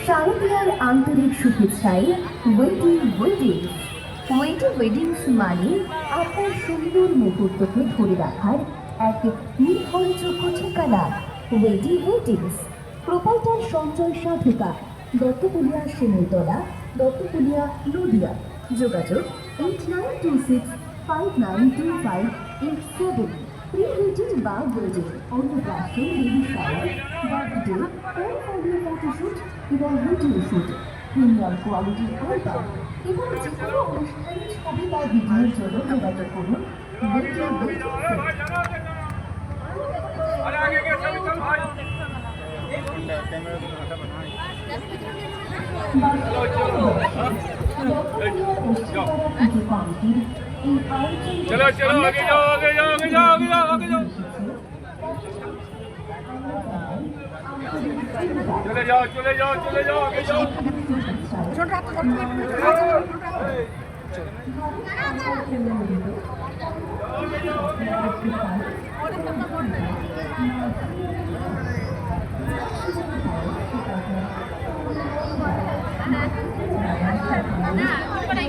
শারদীয়ার আন্তরিক শুভেচ্ছায় ওয়েডি weddings. ওয়েডি weddings মানে আপনার সুন্দর মুহূর্তকে ধরে রাখার এক নির্ভরযোগ্য ঠিকানা। ওয়েডি ওয়েডিংস, প্রোপাইটার সঞ্জয় সাধুকা, দত্তপুলিয়া শিমুলতলা, দত্তপুলিয়া নদিয়া। যোগাযোগ 8926592587। প্রি ওয়েডিং বা ওয়েডিং, অন্নপ্রাশন, baby shower, birthday, family photoshoot এবং ভিডিও শুট, প্রিমিয়াম কোয়ালিটির অ্যালবাম এবং যে কোনো অনুষ্ঠানের ছবি বা ভিডিওর জন্য যোগাযোগ করুন ওয়েডি ওয়েডিংসে। चलो चलो आगे जाओ आगे जाओ आगे जाओ आगे जाओ आगे जाओ चले जाओ चले जाओ चले जाओ आगे जाओ छोटा